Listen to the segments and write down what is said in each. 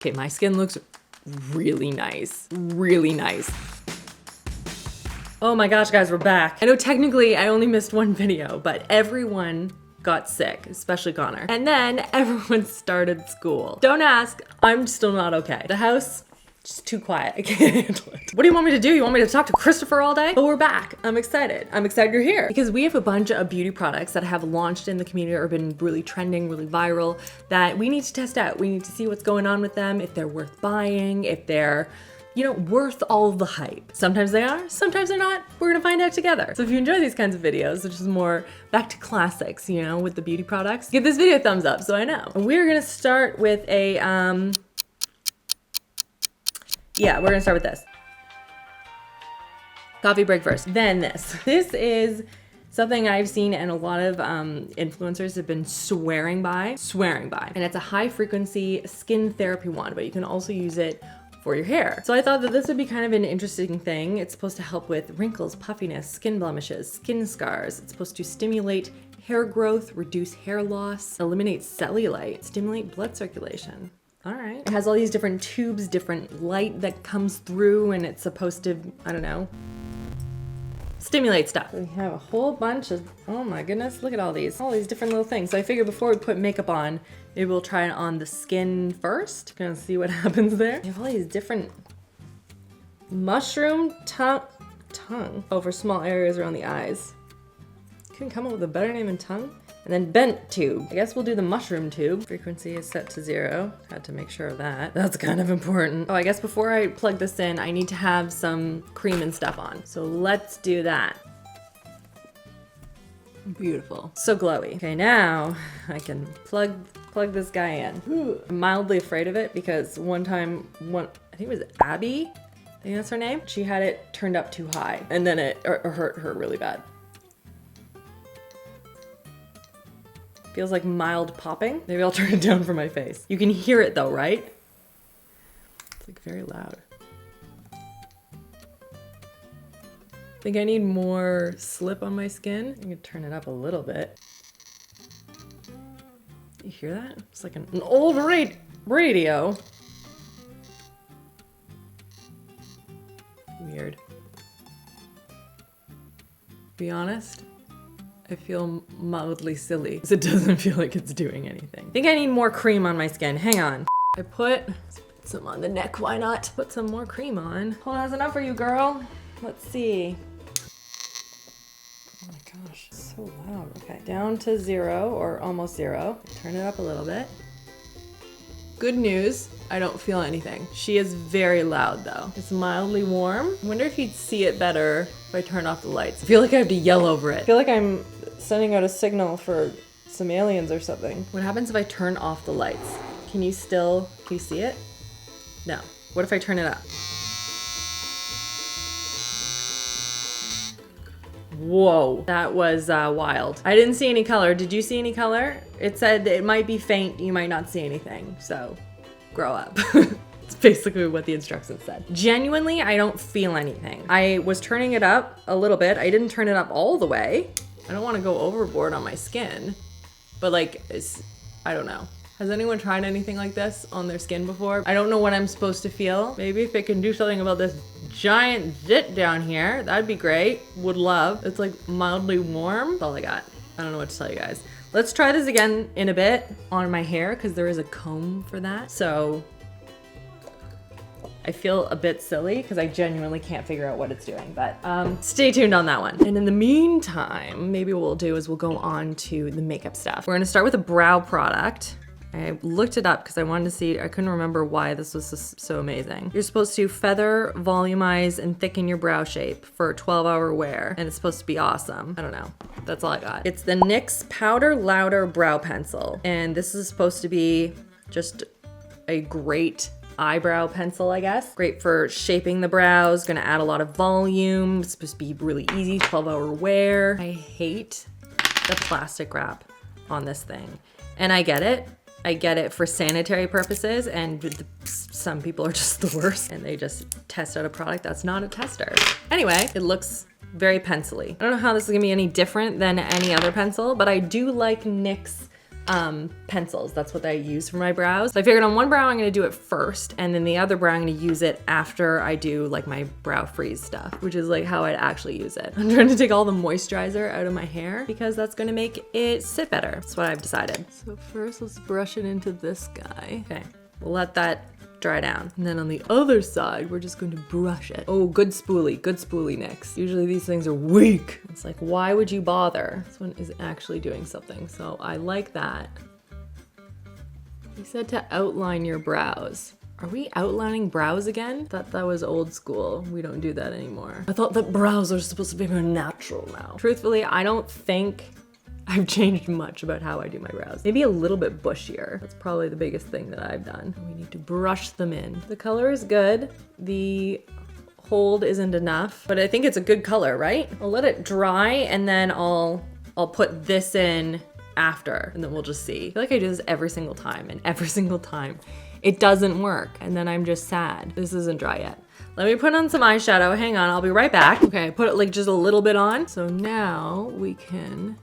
Okay, my skin looks really nice. Really nice. Oh my gosh, guys, we're back. I know technically I only missed one video, but everyone got sick, especially Connor. And then everyone started school. Don't ask, I'm still not okay. The house, just too quiet. I can't handle it. What do you want me to do? You want me to talk to Christopher all day? But we're back. I'm excited. I'm excited you're here because we have a bunch of beauty products that have launched in the community or been really trending, really viral that we need to test out. We need to see what's going on with them, if they're worth buying, if they're, you know, worth all the hype. Sometimes they are, sometimes they're not. We're gonna find out together. So if you enjoy these kinds of videos, which is more back to classics, you know, with the beauty products, give this video a thumbs up so I know. And we're gonna start with a, yeah, we're gonna start with this. Coffee break first, then this. This is something I've seen and a lot of influencers have been swearing by. And it's a high frequency skin therapy wand, but you can also use it for your hair. So I thought that this would be kind of an interesting thing. It's supposed to help with wrinkles, puffiness, skin blemishes, skin scars. It's supposed to stimulate hair growth, reduce hair loss, eliminate cellulite, stimulate blood circulation. All right. It has all these different tubes, different light that comes through, and it's supposed to, I don't know, stimulate stuff. We have a whole bunch of, oh my goodness, look at all these different little things. So I figured before we put makeup on, maybe we'll try it on the skin first. Gonna see what happens there. We have all these different mushroom tongue over small areas around the eyes. Couldn't come up with a better name than tongue. And then bent tube. I guess we'll do the mushroom tube. Frequency is set to 0. Had to make sure of that. That's kind of important. Oh, I guess before I plug this in, I need to have some cream and stuff on. So let's do that. Beautiful. So glowy. Okay, now I can plug this guy in. Ooh, I'm mildly afraid of it because one time, I think it was Abby, I think that's her name. She had it turned up too high and then it hurt her really bad. Feels like mild popping. Maybe I'll turn it down for my face. You can hear it though, right? It's like very loud. I think I need more slip on my skin. I can turn it up a little bit. You hear that? It's like an old radio. Weird. Be honest, I feel mildly silly because it doesn't feel like it's doing anything. I think I need more cream on my skin. Hang on. Let's put some on the neck. Why not? Put some more cream on. Hold on, that's enough for you, girl. Let's see. Oh my gosh, so loud. Okay, down to 0 or almost 0. Turn it up a little bit. Good news, I don't feel anything. She is very loud though. It's mildly warm. I wonder if you'd see it better if I turn off the lights. I feel like I have to yell over it. I feel like I'm sending out a signal for some aliens or something. What happens if I turn off the lights? Can you see it? No. What if I turn it up? Whoa, that was wild. I didn't see any color. Did you see any color? It said it might be faint, you might not see anything, so grow up. It's basically what the instructions said. Genuinely, I don't feel anything. I was turning it up a little bit. I didn't turn it up all the way. I don't want to go overboard on my skin, but like, I don't know. Has anyone tried anything like this on their skin before? I don't know what I'm supposed to feel. Maybe if it can do something about this giant zit down here, that'd be great. Would love. It's like mildly warm. That's all I got. I don't know what to tell you guys. Let's try this again in a bit on my hair because there is a comb for that. So I feel a bit silly because I genuinely can't figure out what it's doing, but stay tuned on that one. And in the meantime, maybe what we'll do is we'll go on to the makeup stuff. We're gonna start with a brow product. I looked it up because I wanted to see, I couldn't remember why this was so amazing. You're supposed to feather, volumize, and thicken your brow shape for a 12-hour wear, and it's supposed to be awesome. I don't know. That's all I got. It's the NYX Powder Louder Brow Pencil, and this is supposed to be just a great eyebrow pencil, I guess. Great for shaping the brows, gonna add a lot of volume. It's supposed to be really easy, 12-hour wear. I hate the plastic wrap on this thing, and I get it. I get it for sanitary purposes, and some people are just the worst and they just test out a product that's not a tester. Anyway, it looks very pencil-y. I don't know how this is gonna be any different than any other pencil, but I do like NYX pencils. That's what I use for my brows. So I figured on one brow I'm gonna do it first, and then the other brow I'm gonna use it after I do like my brow freeze stuff, which is like how I'd actually use it. I'm trying to take all the moisturizer out of my hair because that's gonna make it sit better. That's what I've decided. So first let's brush it into this guy. Okay, we'll let that dry down. And then on the other side, we're just going to brush it. Oh, good spoolie next. Usually these things are weak. It's like, why would you bother? This one is actually doing something. So I like that. He said to outline your brows. Are we outlining brows again? Thought that was old school. We don't do that anymore. I thought that brows are supposed to be more natural now. Truthfully, I don't think I've changed much about how I do my brows. Maybe a little bit bushier. That's probably the biggest thing that I've done. We need to brush them in. The color is good. The hold isn't enough, but I think it's a good color, right? I'll let it dry and then I'll put this in after and then we'll just see. I feel like I do this every single time, and every single time it doesn't work. And then I'm just sad. This isn't dry yet. Let me put on some eyeshadow. Hang on, I'll be right back. Okay, I put it like just a little bit on. So now we can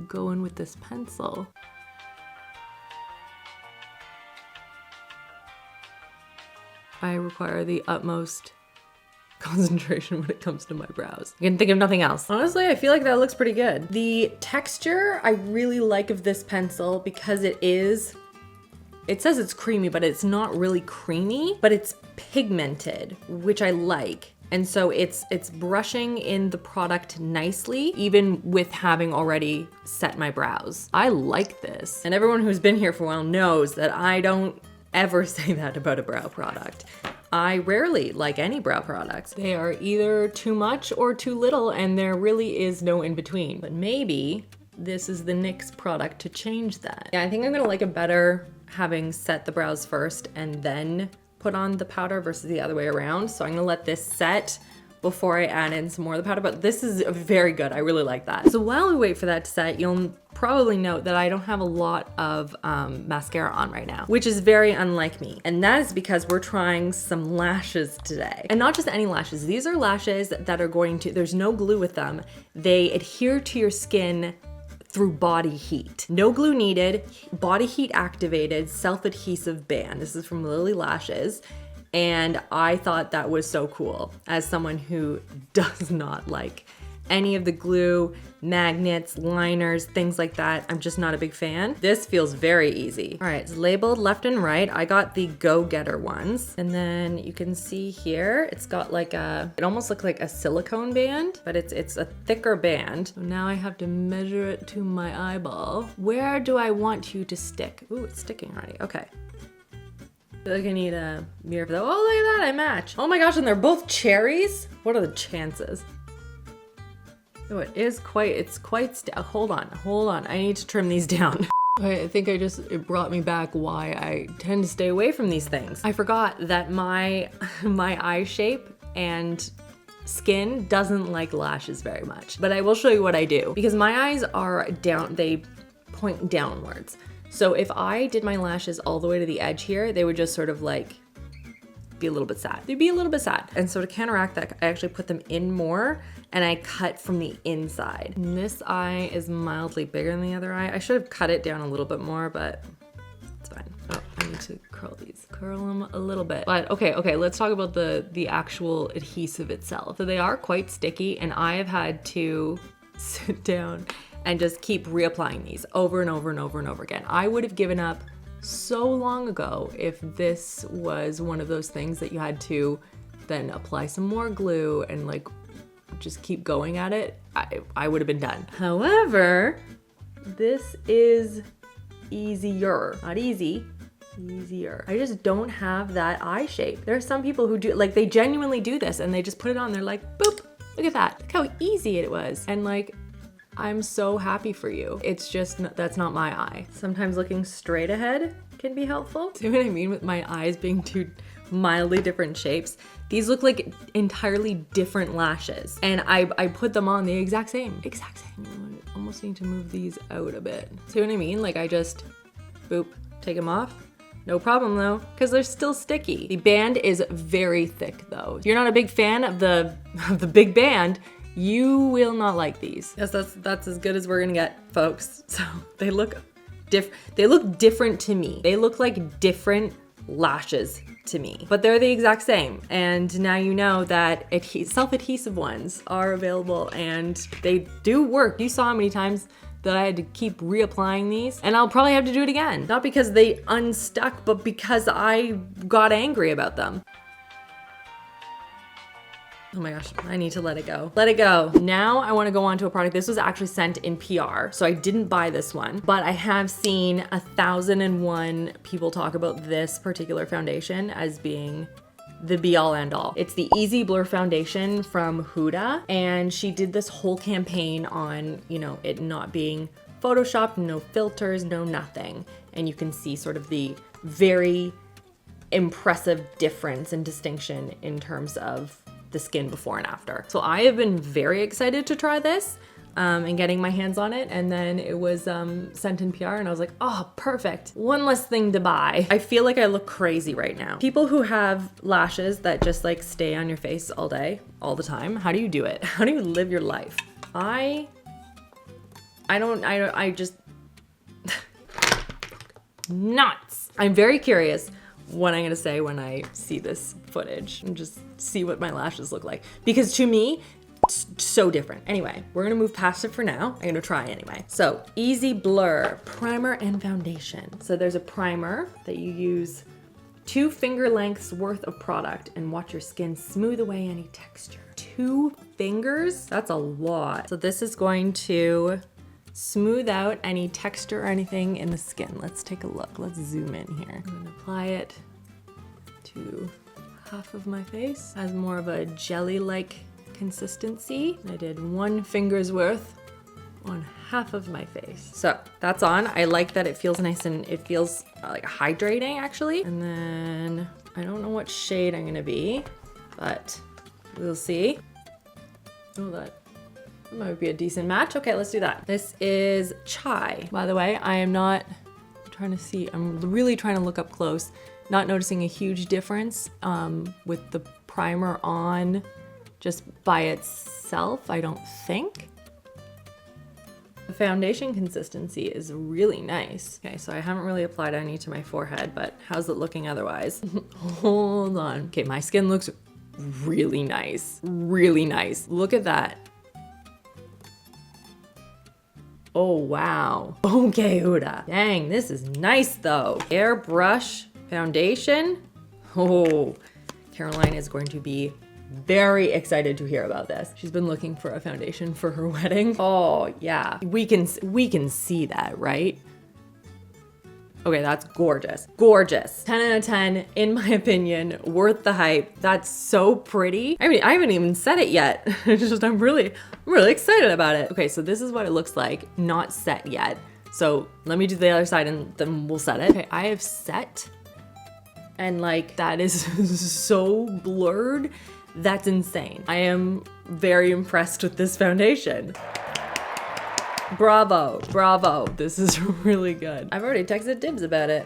go in with this pencil. I require the utmost concentration when it comes to my brows. I can think of nothing else. Honestly, I feel like that looks pretty good. The texture I really like of this pencil because it says it's creamy, but it's not really creamy, but it's pigmented, which I like. And so it's brushing in the product nicely, even with having already set my brows. I like this. And everyone who's been here for a while knows that I don't ever say that about a brow product. I rarely like any brow products. They are either too much or too little, and there really is no in between. But maybe this is the NYX product to change that. Yeah, I think I'm gonna like it better having set the brows first and then put on the powder versus the other way around. So I'm gonna let this set before I add in some more of the powder, but this is very good. I really like that. So while we wait for that to set, you'll probably note that I don't have a lot of mascara on right now, which is very unlike me. And that is because we're trying some lashes today. And not just any lashes. These are lashes that are going to, there's no glue with them. They adhere to your skin through body heat. No glue needed, body heat activated, self-adhesive band. This is from Lilly Lashes. And I thought that was so cool as someone who does not like any of the glue, magnets, liners, things like that. I'm just not a big fan. This feels very easy. All right, it's labeled left and right. I got the go-getter ones. And then you can see here, it's got like it almost looks like a silicone band, but it's a thicker band. So now I have to measure it to my eyeball. Where do I want you to stick? Ooh, it's sticking already, okay. I feel like I need a mirror for that. Oh, look at that, I match. Oh my gosh, and they're both cherries? What are the chances? Oh, it's quite, hold on. I need to trim these down. Okay, I think it brought me back why I tend to stay away from these things. I forgot that my eye shape and skin doesn't like lashes very much, but I will show you what I do because my eyes are down, they point downwards. So if I did my lashes all the way to the edge here, they would just sort of like be a little bit sad. They'd be a little bit sad. And so to counteract that, I actually put them in more and I cut from the inside. And this eye is mildly bigger than the other eye. I should have cut it down a little bit more, but it's fine. Oh, I need to curl these. Curl them a little bit. But okay, let's talk about the actual adhesive itself. So they are quite sticky and I have had to sit down and just keep reapplying these over and over and over and over again. I would have given up so long ago if this was one of those things that you had to then apply some more glue and like just keep going at it. I would have been done. However, this is easier. Not easy, easier. I just don't have that eye shape. There are some people who do, like they genuinely do this and they just put it on, they're like, boop, look at that. Look how easy it was. And like, I'm so happy for you. It's just, that's not my eye. Sometimes looking straight ahead can be helpful. See what I mean with my eyes being two mildly different shapes? These look like entirely different lashes. And I put them on the exact same. I almost need to move these out a bit. See what I mean? Like I just, boop, take them off. No problem though, because they're still sticky. The band is very thick though. If you're not a big fan of the big band, you will not like these. Yes, that's as good as we're gonna get, folks. So they look they look different to me. They look like different lashes to me, but they're the exact same. And now you know that self-adhesive ones are available and they do work. You saw how many times that I had to keep reapplying these, and I'll probably have to do it again. Not because they unstuck, but because I got angry about them. Oh my gosh, I need to let it go. Let it go. Now I wanna go on to a product. This was actually sent in PR, so I didn't buy this one, but I have seen 1,001 people talk about this particular foundation as being the be all end all. It's the Easy Blur foundation from Huda, and she did this whole campaign on, you know, it not being photoshopped, no filters, no nothing. And you can see sort of the very impressive difference and distinction in terms of the skin before and after. So I have been very excited to try this and getting my hands on it. And then it was sent in PR and I was like, oh, perfect. One less thing to buy. I feel like I look crazy right now. People who have lashes that just like stay on your face all day, all the time, how do you do it? How do you live your life? I just, nuts. I'm very curious what I'm gonna say when I see this footage and just see what my lashes look like. Because to me, it's so different. Anyway, we're gonna move past it for now. I'm gonna try anyway. So, Easy Blur, primer and foundation. So there's a primer that you use 2 finger lengths worth of product and watch your skin smooth away any texture. 2 fingers? That's a lot. So this is going to smooth out any texture or anything in the skin. Let's take a look. Let's zoom in here. I'm gonna apply it to half of my face. Has more of a jelly-like consistency. I did 1 finger's worth on half of my face. So that's on. I like that it feels nice and it feels like hydrating actually. And then I don't know what shade I'm gonna be, but we'll see. Oh, that might be a decent match. Okay, let's do that. This is Chai. By the way, I am not trying to see. I'm really trying to look up close. Not noticing a huge difference with the primer on just by itself, I don't think. The foundation consistency is really nice. Okay, so I haven't really applied any to my forehead, but how's it looking otherwise? Hold on. Okay, my skin looks really nice. Really nice. Look at that. Oh, wow. Okay, Huda. Dang, this is nice though. Airbrush foundation. Oh, Caroline is going to be very excited to hear about this. She's been looking for a foundation for her wedding. Oh yeah, we can see that, right? Okay, that's gorgeous. Gorgeous. 10 out of 10, in my opinion, worth the hype. That's so pretty. I mean, I haven't even said it yet. It's just, I'm really excited about it. Okay, so this is what it looks like, not set yet. So let me do the other side and then we'll set it. Okay, I have set, and like, that is so blurred. That's insane. I am very impressed with this foundation. Bravo, bravo. This is really good. I've already texted Dibs about it.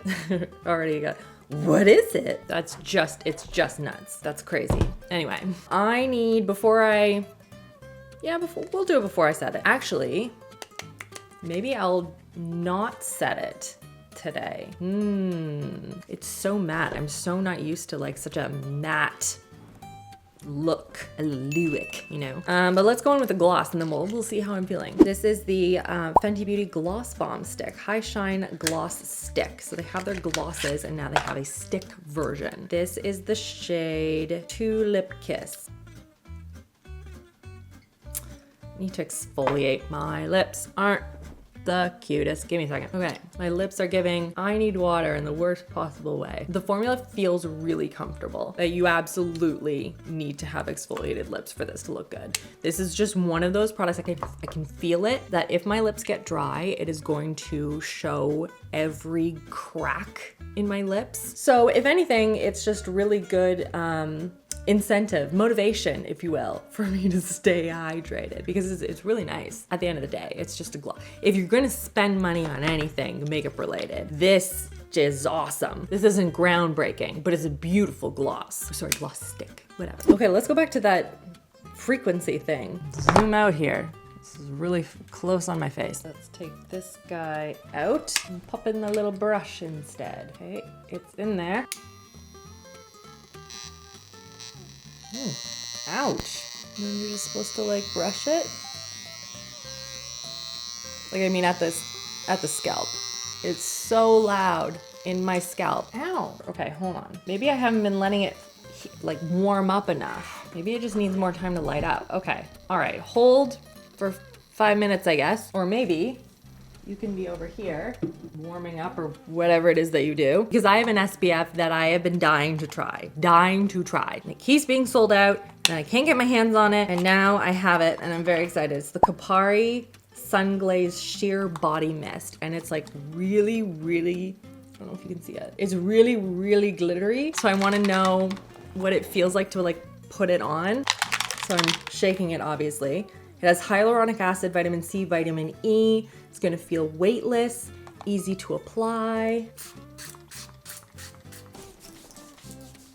Already got, what is it? It's just nuts. That's crazy. Anyway, I need, we'll do it before I set it. Actually, maybe I'll not set it today. It's so matte. I'm so not used to like such a matte look, a lyric, you know. But let's go in with the gloss and then we'll see how I'm feeling. This is the Fenty Beauty Gloss Bomb Stick, High Shine Gloss Stick. So they have their glosses and now they have a stick version. This is the shade Tulip Kiss. Need to exfoliate. My lips aren't the cutest. Give me a second. Okay, my lips are giving I need water in the worst possible way. The formula feels really comfortable. That you absolutely need to have exfoliated lips for this to look good. This is just one of those products I can feel it, that if my lips get dry, it is going to show every crack in my lips. So if anything, it's just really good incentive, motivation, if you will, for me to stay hydrated, because it's really nice. At the end of the day, it's just a gloss. If you're gonna spend money on anything makeup related, this is awesome. This isn't groundbreaking, but it's a beautiful gloss. Sorry, gloss stick, whatever. Okay, let's go back to that frequency thing. Zoom out here. This is really close on my face. Let's take this guy out and pop in the little brush instead. Okay, it's in there. Ouch. And then you're just supposed to like brush it. Like, I mean at the scalp. It's so loud in my scalp. Ow. Okay, hold on. Maybe I haven't been letting it like warm up enough. Maybe it just needs more time to light up. Okay, all right, hold for 5 minutes, I guess. Or maybe you can be over here warming up or whatever it is that you do. Because I have an SPF that I have been dying to try. It keeps being sold out and I can't get my hands on it. And now I have it and I'm very excited. It's the Kopari Sunglaze Sheer Body Mist. And it's like really, really, I don't know if you can see it. It's really, really glittery. So I wanna know what it feels like to like put it on. So I'm shaking it obviously. It has hyaluronic acid, vitamin C, vitamin E. It's gonna feel weightless, easy to apply.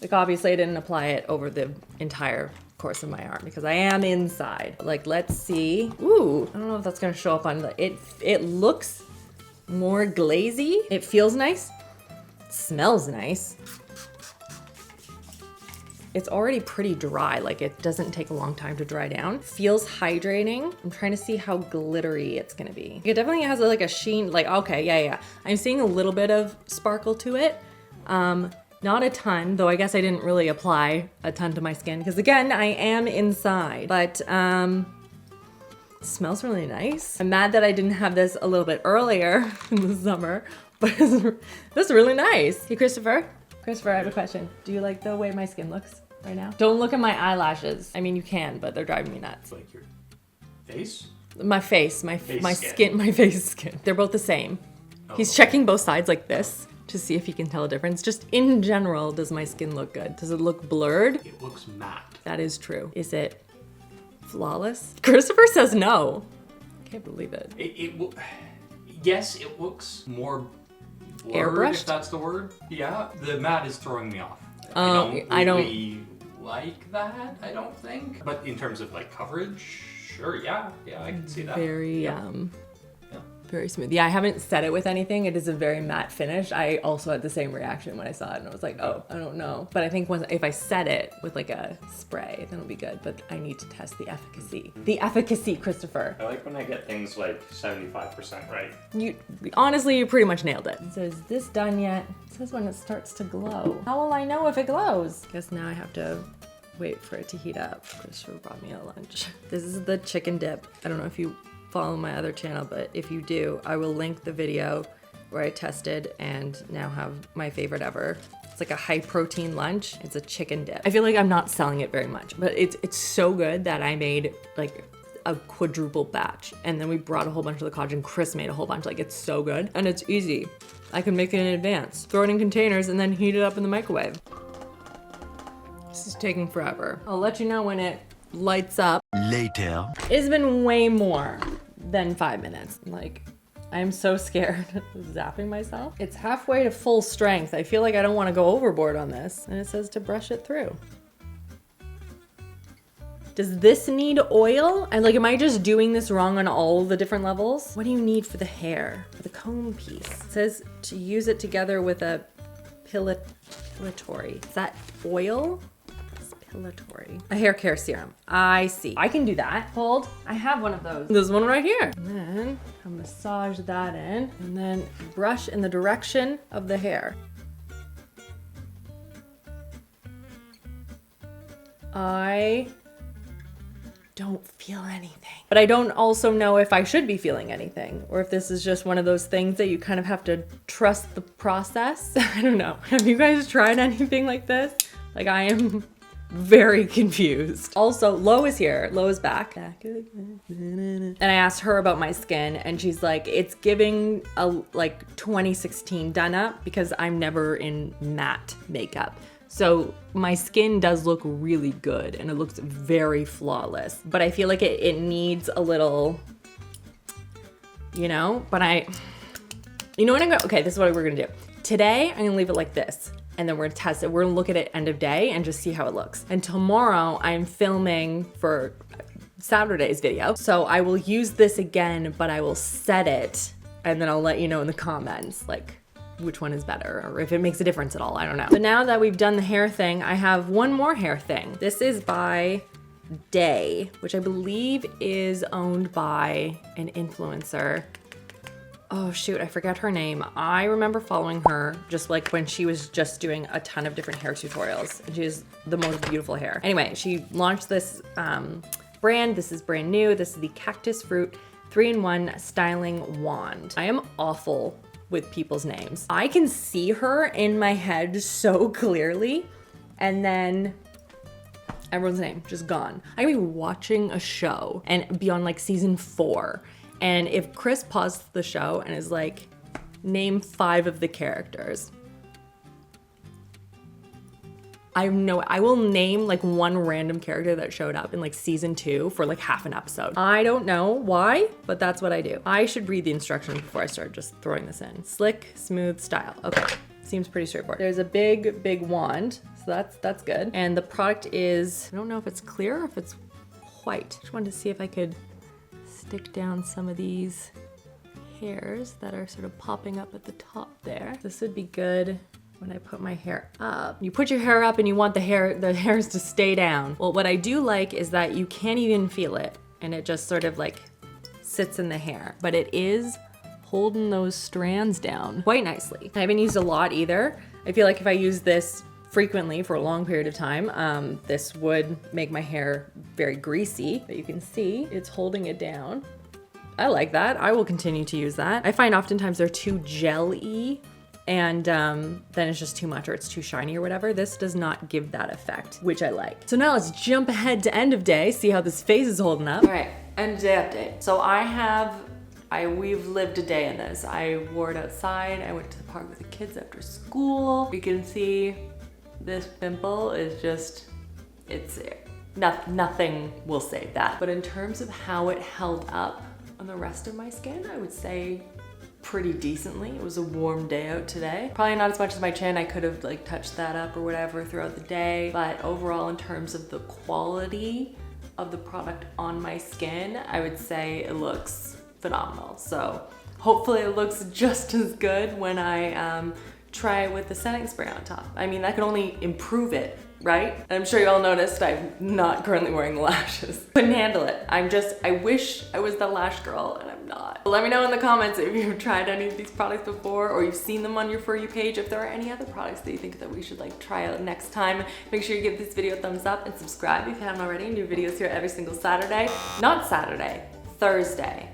Like obviously I didn't apply it over the entire course of my arm because I am inside. Like, let's see. Ooh, I don't know if that's gonna show up on the, it looks more glazy. It feels nice, it smells nice. It's already pretty dry, like it doesn't take a long time to dry down. Feels hydrating. I'm trying to see how glittery it's gonna be. It definitely has like a sheen, like, okay, yeah. I'm seeing a little bit of sparkle to it. Not a ton, though I guess I didn't really apply a ton to my skin because again, I am inside, but it smells really nice. I'm mad that I didn't have this a little bit earlier in the summer, but it's really nice. Hey, Christopher, I have a question. Do you like the way my skin looks right now? Don't look at my eyelashes. I mean, you can, but they're driving me nuts. Like your face? My face, my skin, my face skin. They're both the same. Oh, he's checking both sides like this to see if he can tell a difference. Just in general, does my skin look good? Does it look blurred? It looks matte. That is true. Is it flawless? Christopher says no. I can't believe it. Yes, it looks more blurred, airbrushed, if that's the word. Yeah, the matte is throwing me off. I don't like that, I don't think. But in terms of like coverage, sure, yeah, I can see that. Very smooth. Yeah, I haven't set it with anything. It is a very matte finish. I also had the same reaction when I saw it and I was like, oh, I don't know. But I think if I set it with like a spray, then it'll be good. But I need to test the efficacy. The efficacy, Christopher. I like when I get things like 75% right. Honestly, you pretty much nailed it. It says, this done yet? It says when it starts to glow. How will I know if it glows? Guess now I have to wait for it to heat up. Christopher brought me a lunch. This is the chicken dip. I don't know if you follow my other channel, but if you do, I will link the video where I tested and now have my favorite ever. It's like a high protein lunch. It's a chicken dip. I feel like I'm not selling it very much, but it's so good that I made like a quadruple batch. And then we brought a whole bunch of the collagen. Chris made a whole bunch. Like, it's so good and it's easy. I can make it in advance, throw it in containers and then heat it up in the microwave. This is taking forever. I'll let you know when it lights up. Later. It's been way more than 5 minutes. Like, I'm so scared of zapping myself. It's halfway to full strength. I feel like I don't want to go overboard on this. And it says to brush it through. Does this need oil? And like, am I just doing this wrong on all the different levels? What do you need for the hair? For the comb piece. It says to use it together with a pilatory. Is that oil? A hair care serum. I see. I can do that. Hold. I have one of those. There's one right here. And then I'll massage that in and then brush in the direction of the hair. I don't feel anything. But I don't also know if I should be feeling anything or if this is just one of those things that you kind of have to trust the process. I don't know. Have you guys tried anything like this? Like, I am very confused. Also, Lo is here. Lo is back. And I asked her about my skin and she's like, it's giving a like 2016 done up because I'm never in matte makeup. So my skin does look really good and it looks very flawless, but I feel like it needs a little, you know, but you know what I'm gonna, okay, this is what we're gonna do. Today, I'm gonna leave it like this. And then we're gonna test it. We're gonna look at it end of day and just see how it looks. And tomorrow I'm filming for Saturday's video. So I will use this again, but I will set it and then I'll let you know in the comments, like, which one is better or if it makes a difference at all, I don't know. So now that we've done the hair thing, I have one more hair thing. This is by Day, which I believe is owned by an influencer. Oh shoot, I forget her name. I remember following her just like when she was just doing a ton of different hair tutorials and she has the most beautiful hair. Anyway, she launched this brand. This is brand new. This is the Cactus Fruit 3-in-1 Styling Wand. I am awful with people's names. I can see her in my head so clearly and then everyone's name just gone. I can be watching a show and be on like season 4 and if Chris paused the show and is like, name 5 of the characters, I will name like one random character that showed up in like season 2 for like half an episode. I don't know why, but that's what I do. I should read the instructions before I start just throwing this in. Slick, smooth style. Okay, seems pretty straightforward. There's a big wand, so that's good. And the product is, I don't know if it's clear or if it's white. Just wanted to see if I could stick down some of these hairs that are sort of popping up at the top there. This would be good when I put my hair up. You put your hair up and you want the hairs to stay down. Well, what I do like is that you can't even feel it and it just sort of like sits in the hair, but it is holding those strands down quite nicely. I haven't used a lot either. I feel like if I use this frequently for a long period of time, this would make my hair very greasy, but you can see it's holding it down. I like that. I will continue to use that. I find oftentimes they're too gel-y and then it's just too much or it's too shiny or whatever. This does not give that effect, which I like. So now let's jump ahead to end of day, see how this face is holding up. All right, end of day update. So we've lived a day in this. I wore it outside. I went to the park with the kids after school. You can see this pimple is just, nothing will save that. But in terms of how it held up on the rest of my skin, I would say pretty decently. It was a warm day out today. Probably not as much as my chin. I could have like touched that up or whatever throughout the day. But overall, in terms of the quality of the product on my skin, I would say it looks phenomenal. So hopefully it looks just as good when I try it with the setting spray on top. I mean, that could only improve it, right? I'm sure you all noticed I'm not currently wearing lashes. Couldn't handle it. I wish I was the lash girl and I'm not. Let me know in the comments if you've tried any of these products before or you've seen them on your For You page. If there are any other products that you think that we should like try out next time, make sure you give this video a thumbs up and subscribe if you haven't already. New videos here every single Saturday. Not Saturday, Thursday.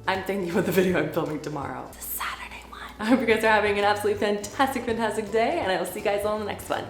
I'm thinking about the video I'm filming tomorrow. The Saturday one. I hope you guys are having an absolutely fantastic day and I will see you guys all in the next one.